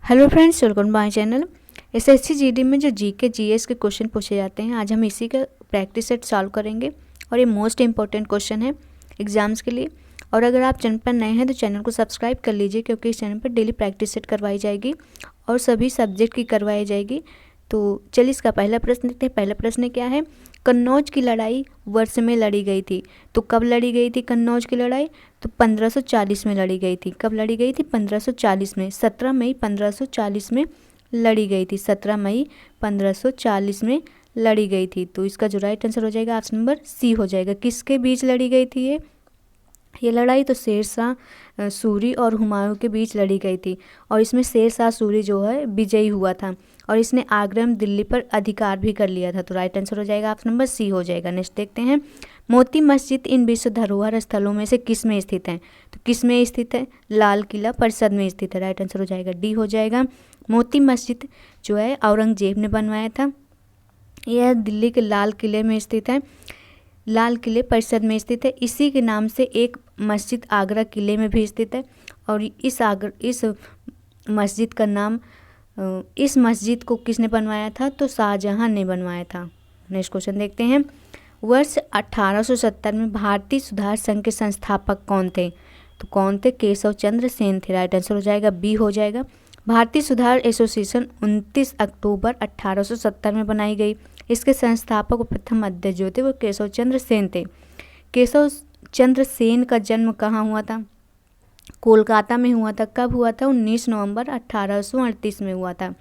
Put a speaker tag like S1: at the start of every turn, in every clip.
S1: Hello friends, welcome my channel. SSC GD में जो GK GS के क्वेश्चन पूछे जाते हैं, आज हम इसी का प्रैक्टिस सेट सॉल्व करेंगे और ये मोस्ट इंपॉर्टेंट क्वेश्चन है एग्जाम्स के लिए। और अगर आप चैनल पर नए हैं तो चैनल को सब्सक्राइब कर लीजिए, क्योंकि इस चैनल पर डेली प्रैक्टिस सेट करवाई जाएगी और सभी सब्जेक्ट की करवाई जाएगी। तो चलिए इसका पहला प्रश्न देखते हैं। पहला प्रश्न क्या है, कन्नौज की लड़ाई वर्ष में लड़ी गई थी। तो कब लड़ी गई थी कन्नौज की लड़ाई? तो 1540 में लड़ी गई थी। कब लड़ी गई थी? 1540 में। 17 मई 1540 में लड़ी गई थी। 17 मई 1540 में लड़ी गई थी। तो इसका जो राइट आंसर हो जाएगा ऑप्शन नंबर सी हो जाएगा। किसके बीच लड़ी गई थी ये लड़ाई? तो शेरशाह सूरी और हुमायूं के बीच लड़ी गई थी। और इसमें शेरशाह सूरी जो है विजयी हुआ था और इसने आगरा में दिल्ली पर अधिकार भी कर लिया था। तो राइट आंसर हो जाएगा ऑप्शन नंबर सी हो जाएगा। नेक्स्ट देखते हैं, मोती मस्जिद इन विश्व धरोहर स्थलों में से किस में स्थित है? तो किस में स्थित है? लाल किला परिषद में स्थित है। राइट आंसर हो जाएगा डी हो जाएगा। मोती मस्जिद जो है औरंगजेब ने बनवाया था। यह दिल्ली के लाल किले में स्थित है, लाल किले परिषद में स्थित है। इसी के नाम से एक मस्जिद आगरा किले में भी स्थित है और इस मस्जिद का नाम, इस मस्जिद को किसने बनवाया था? तो शाहजहां ने बनवाया था। नेक्स्ट क्वेश्चन देखते हैं, वर्ष 1870 में भारतीय सुधार संघ के संस्थापक कौन थे? तो कौन थे? केशव चंद्र सेन थे। राइट आंसर हो जाएगा बी हो जाएगा। भारतीय सुधार एसोसिएशन 29 अक्टूबर 1870 में बनाई गई। इसके संस्थापक और प्रथम अध्यक्ष जो थे वो केशव चंद्र सेन थे। केशव चंद्र सेन का जन्म कहाँ हुआ था? कोलकाता में हुआ था। कब हुआ था? 19 नवंबर 1838 में हुआ था।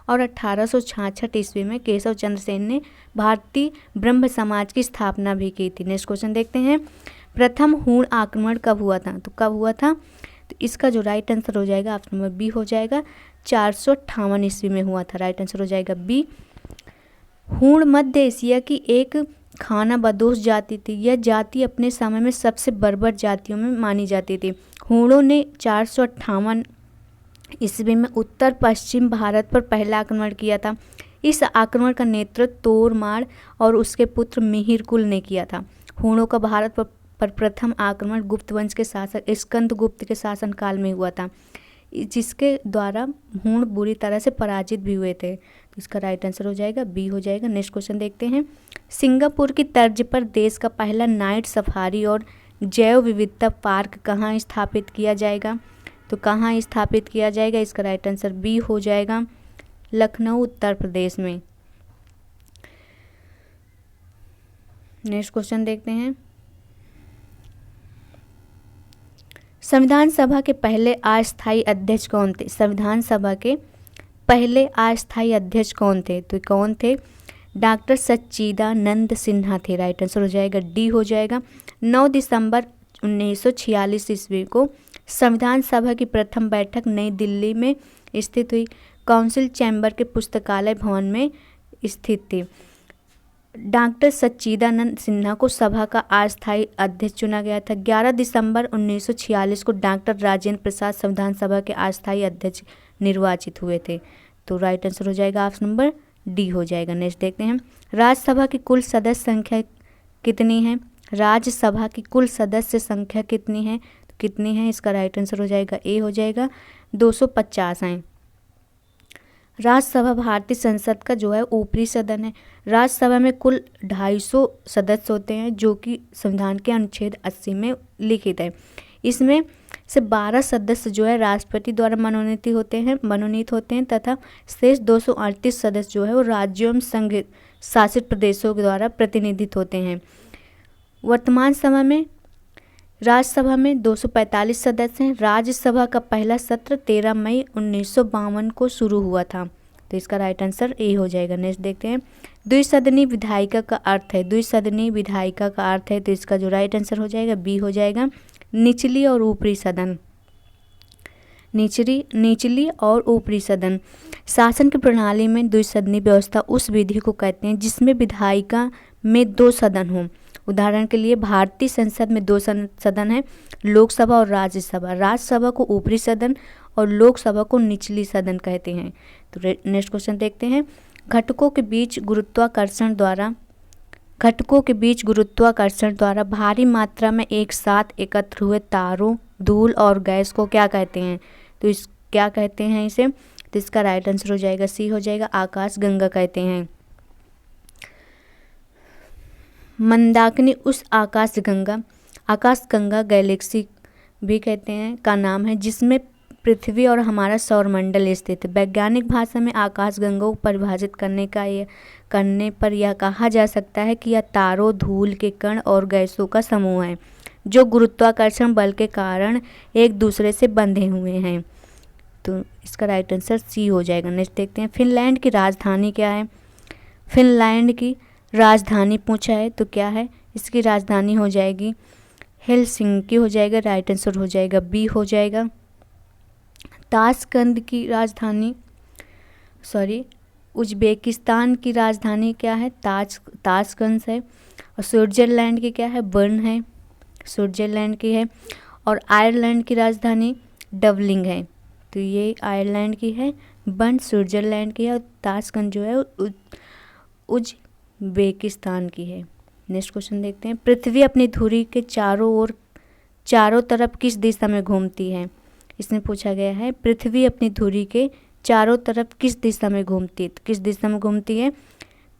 S1: और 1866 ईस्वी में केशव चंद्र सेन ने भारतीय ब्रह्म समाज की स्थापना भी की थी। नेक्स्ट क्वेश्चन देखते हैं, प्रथम हूण आक्रमण कब हुआ था? तो कब हुआ था? तो इसका जो राइट आंसर हो जाएगा ऑप्शन नंबर बी हो जाएगा। 458 ईस्वी में हुआ था। राइट आंसर हो जाएगा बी। हूण मध्य एशिया की एक खानाबदोश जाति थी। यह जाति अपने समय में सबसे बर्बर जातियों में मानी जाती थी। हूणों ने 458 ईस्वी में उत्तर पश्चिम भारत पर पहला आक्रमण किया था। इस आक्रमण का नेतृत्व तोरमाड़ और उसके पुत्र मिहिरकुल ने किया था। हूणों का भारत पर प्रथम आक्रमण गुप्त वंश के शासक स्कंदगुप्त के शासनकाल में हुआ था, जिसके द्वारा हूण बुरी तरह से पराजित भी हुए थे। तो इसका राइट आंसर हो जाएगा बी हो जाएगा। नेक्स्ट क्वेश्चन देखते हैं, सिंगापुर की तर्ज पर देश का पहला नाइट सफारी और जैव विविधता पार्क कहाँ स्थापित किया जाएगा? तो कहाँ स्थापित किया जाएगा? इसका राइट आंसर बी हो जाएगा, लखनऊ उत्तर प्रदेश में। नेक्स्ट क्वेश्चन देखते हैं, संविधान सभा के पहले अस्थायी अध्यक्ष कौन थे? संविधान सभा के पहले अस्थायी अध्यक्ष कौन थे? तो कौन थे? डॉक्टर सच्चिदानंद सिन्हा थे। राइट आंसर हो जाएगा डी हो जाएगा। 9 दिसंबर 1946 ईस्वी को संविधान सभा की प्रथम बैठक नई दिल्ली में स्थित हुई। काउंसिल चैम्बर के पुस्तकालय भवन में स्थित थी। डॉक्टर सच्चिदानंद सिन्हा को सभा का अस्थायी अध्यक्ष चुना गया था। 11 दिसंबर 1946 को डॉक्टर राजेंद्र प्रसाद संविधान सभा के अस्थायी अध्यक्ष निर्वाचित हुए थे। तो राइट आंसर हो जाएगा ऑप्शन नंबर डी हो जाएगा। नेक्स्ट देखते हैं, राज्यसभा की कुल सदस्य संख्या कितनी है? राज्यसभा की कुल सदस्य संख्या कितनी है? तो कितनी है? इसका राइट आंसर हो जाएगा ए हो जाएगा, 250 हैं। राज्यसभा भारतीय संसद का जो है ऊपरी सदन है। राज्यसभा में कुल 250 सदस्य होते हैं, जो कि संविधान के अनुच्छेद 80 में लिखित है। इसमें से 12 सदस्य जो है राष्ट्रपति द्वारा मनोनीत होते हैं तथा शेष 238 सदस्य जो है वो राज्यों एवं संघ शासित प्रदेशों के द्वारा प्रतिनिधित्व होते हैं। वर्तमान समय में राज्यसभा में 245 सदस्य हैं। राज्यसभा का पहला सत्र 13 मई 1952 को शुरू हुआ था। तो इसका राइट आंसर ए हो जाएगा। नेक्स्ट देखते हैं, द्विसदनीय विधायिका का अर्थ है। द्विसदनीय विधायिका का अर्थ है, तो इसका जो राइट आंसर हो जाएगा बी हो जाएगा, निचली और ऊपरी सदन। निचली और ऊपरी सदन। शासन की प्रणाली में द्विसदनीय व्यवस्था उस विधि को कहते हैं जिसमें विधायिका में 2 सदन हों। उदाहरण के लिए भारतीय संसद में 2 सदन है, लोकसभा और राज्यसभा। राज्यसभा को ऊपरी सदन और लोकसभा को निचली सदन कहते हैं। तो नेक्स्ट क्वेश्चन देखते हैं, घटकों के बीच गुरुत्वाकर्षण द्वारा भारी मात्रा में एक साथ एकत्र हुए तारों, धूल और गैस को क्या कहते हैं? तो क्या कहते हैं इसे? तो इसका राइट आंसर हो जाएगा सी हो जाएगा, आकाश गंगा कहते हैं। मंदाकिनी उस आकाश गंगा गैलेक्सी भी कहते हैं का नाम है जिसमें पृथ्वी और हमारा सौरमंडल स्थित है। वैज्ञानिक भाषा में आकाश गंगा को परिभाषित करने पर यह कहा जा सकता है कि यह तारों, धूल के कण और गैसों का समूह है जो गुरुत्वाकर्षण बल के कारण एक दूसरे से बंधे हुए हैं। तो इसका राइट आंसर सी हो जाएगा। नेक्स्ट देखते हैं, फिनलैंड की राजधानी क्या है। फिनलैंड की राजधानी पूछा है तो क्या है, इसकी राजधानी हो जाएगी हेलसिंकी हो जाएगा, राइट आंसर हो जाएगा बी हो जाएगा। उज्बेकिस्तान की राजधानी क्या है, ताशकंद है। और स्विट्जरलैंड की क्या है, बर्न है, स्विट्जरलैंड की है। और आयरलैंड की राजधानी डबलिन है, तो ये आयरलैंड की है, बर्न स्विट्जरलैंड की है और ताशकंद जो है उज्बेकिस्तान की है। नेक्स्ट क्वेश्चन देखते हैं, पृथ्वी अपनी धुरी के चारों तरफ किस दिशा में घूमती है। इसमें पूछा गया है पृथ्वी अपनी धुरी के चारों तरफ किस दिशा में घूमती है, तो किस दिशा में घूमती है,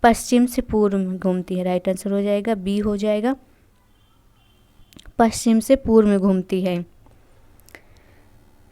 S1: पश्चिम से पूर्व में घूमती है, राइट आंसर हो जाएगा बी हो जाएगा, पश्चिम से पूर्व में घूमती है।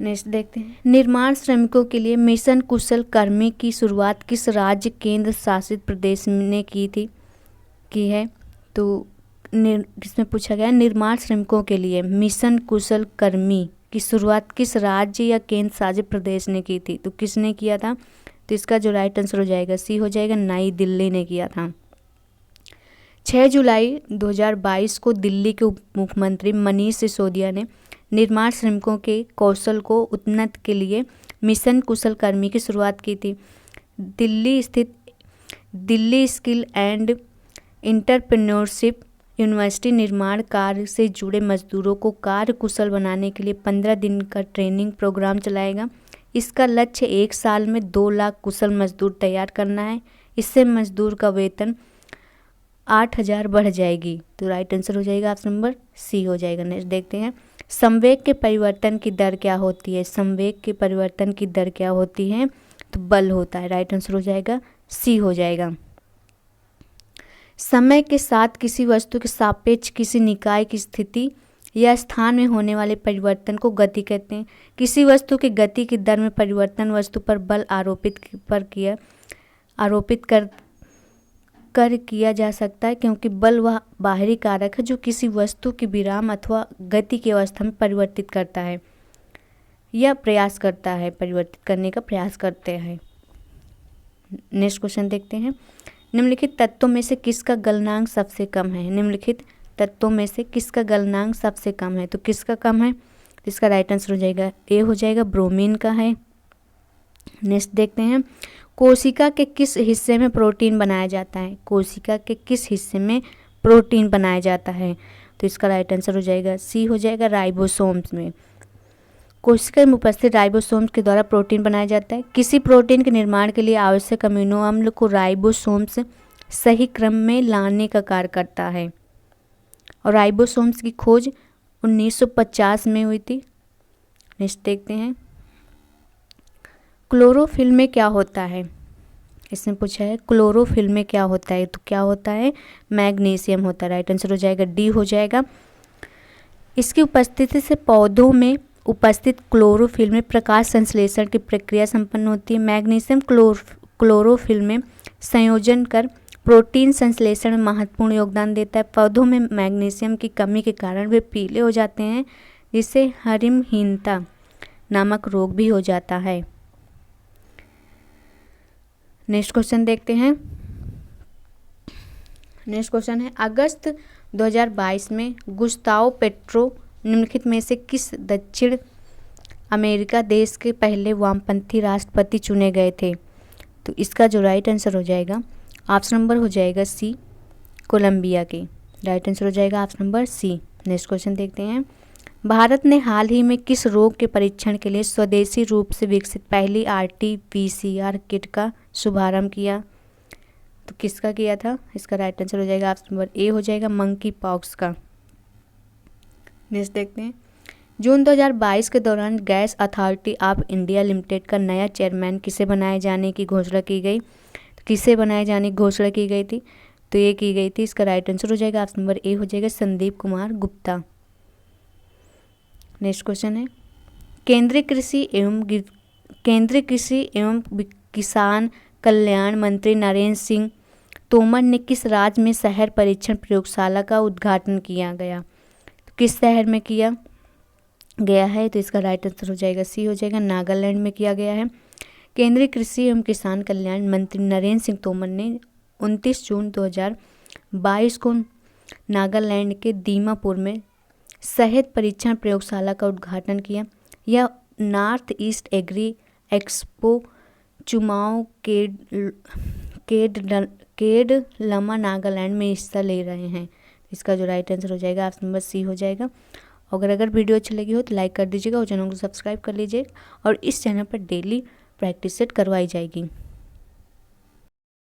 S1: नेक्स्ट देखते हैं, निर्माण श्रमिकों के लिए मिशन कुशल कर्मी की शुरुआत किस राज्य केंद्र शासित प्रदेश ने की है। तो इसमें पूछा गया निर्माण श्रमिकों के लिए मिशन कुशल कर्मी की शुरुआत किस राज्य या केंद्र शासित प्रदेश ने की थी, तो किसने किया था, तो इसका जो राइट आंसर हो जाएगा सी हो जाएगा, नई दिल्ली ने किया था। 6 जुलाई 2022 को दिल्ली के उप मुख्यमंत्री मनीष सिसोदिया ने निर्माण श्रमिकों के कौशल को उन्नत के लिए मिशन कुशल कर्मी की शुरुआत की थी। दिल्ली स्थित Delhi skill and entrepreneurship university निर्माण कार्य से जुड़े मजदूरों को कार्य कुशल बनाने के लिए 15 दिन का ट्रेनिंग प्रोग्राम चलाएगा। इसका लक्ष्य 1 साल में 2 लाख कुशल मजदूर तैयार करना है। इससे मजदूर का वेतन 8,000 बढ़ जाएगी, तो राइट आंसर हो जाएगा ऑप्शन नंबर सी हो जाएगा। नेक्स्ट देखते हैं, संवेग के परिवर्तन की दर क्या होती है। संवेग के परिवर्तन की दर क्या होती है, तो बल होता है, राइट आंसर हो जाएगा सी हो जाएगा। समय के साथ किसी वस्तु के सापेक्ष किसी निकाय की स्थिति या स्थान में होने वाले परिवर्तन को गति कहते हैं। किसी वस्तु की गति की दर में परिवर्तन वस्तु पर बल आरोपित कर किया जा सकता है, क्योंकि बल वह बाहरी कारक है जो किसी वस्तु की विराम अथवा गति की अवस्था में परिवर्तित करता है या प्रयास करता है, परिवर्तित करने का प्रयास करते हैं। नेक्स्ट क्वेश्चन देखते हैं, निम्नलिखित तत्वों में से किसका गलनांक सबसे कम है। निम्नलिखित तत्वों में से किसका गलनांक सबसे कम है, तो किसका कम है, तो इसका राइट आंसर हो जाएगा ए हो जाएगा, ब्रोमीन का है। नेक्स्ट देखते हैं, कोशिका के किस हिस्से में प्रोटीन बनाया जाता है। कोशिका के किस हिस्से में प्रोटीन बनाया जाता है, तो इसका राइट आंसर हो जाएगा सी हो जाएगा, राइबोसोम्स में। कोशिका में उपस्थित राइबोसोम्स के द्वारा प्रोटीन बनाया जाता है। किसी प्रोटीन के निर्माण के लिए आवश्यक अमीनो अम्ल को राइबोसोम्स सही क्रम में लाने का कार्य करता है, और राइबोसोम्स की खोज 1950 में हुई थी। नेक्स्ट देखते हैं, क्लोरोफिल में क्या होता है। इसमें पूछा है क्लोरोफिल में क्या होता है, तो क्या होता है, मैग्नीशियम होता है, राइट आंसर हो जाएगा डी हो जाएगा। इसकी उपस्थिति से पौधों में उपस्थित क्लोरोफिल में प्रकाश संश्लेषण की प्रक्रिया संपन्न होती है। मैग्नीशियम क्लोरोफिल में संयोजन कर प्रोटीन संश्लेषण में महत्वपूर्ण योगदान देता है। पौधों में मैग्नीशियम की कमी के कारण वे पीले हो जाते हैं, जिससे हरिमहीनता नामक रोग भी हो जाता है। नेक्स्ट क्वेश्चन देखते हैं, नेक्स्ट क्वेश्चन है, अगस्त 2022 में गुस्ताव पेट्रो निम्नलिखित में से किस दक्षिण अमेरिका देश के पहले वामपंथी राष्ट्रपति चुने गए थे, तो इसका जो राइट आंसर हो जाएगा ऑप्शन नंबर हो जाएगा सी, कोलंबिया के, राइट आंसर हो जाएगा option number C. Next question देखते हैं, भारत ने हाल ही में किस रोग के परीक्षण के लिए स्वदेशी रूप से विकसित पहली RT-PCR किट का शुभारंभ किया, तो किसका किया था, इसका राइट आंसर हो जाएगा ऑप्शन नंबर ए हो जाएगा, मंकी पॉक्स का। नेक्स्ट देखते हैं, जून 2022 के दौरान gas authority of India limited का नया चेयरमैन किसे बनाए जाने की घोषणा की गई? किसे बनाए जाने की घोषणा की गई थी? तो ये की गई थी, इसका राइट आंसर हो जाएगा ऑप्शन नंबर ए हो जाएगा संदीप कुमार गुप्ता। नेक्स्ट क्वेश्चन है, केंद्रीय कृषि एवं किसान कल्याण मंत्री नरेंद्र सिंह तोमर ने किस राज्य में शहर परीक्षण प्रयोगशाला का उद्घाटन किया गया? तो किस शहर में किया गया है? तो इसका राइट आंसर हो जाएगा सी हो जाएगा नागालैंड में किया गया है। केंद्रीय कृषि एवं किसान कल्याण मंत्री नरेंद्र सिंह तोमर ने 29 जून 2022 को नागालैंड के दीमापुर में शहद परीक्षण प्रयोगशाला का उद्घाटन किया। यह north east agri expo Chumoukedima Nagaland में हिस्सा ले रहे हैं। इसका जो राइट आंसर हो जाएगा ऑप्शन नंबर सी हो जाएगा। अगर वीडियो अच्छी लगी हो तो लाइक कर दीजिएगा और चैनल को सब्सक्राइब कर लीजिएगा और इस चैनल पर डेली प्रैक्टिस सेट करवाई जाएगी।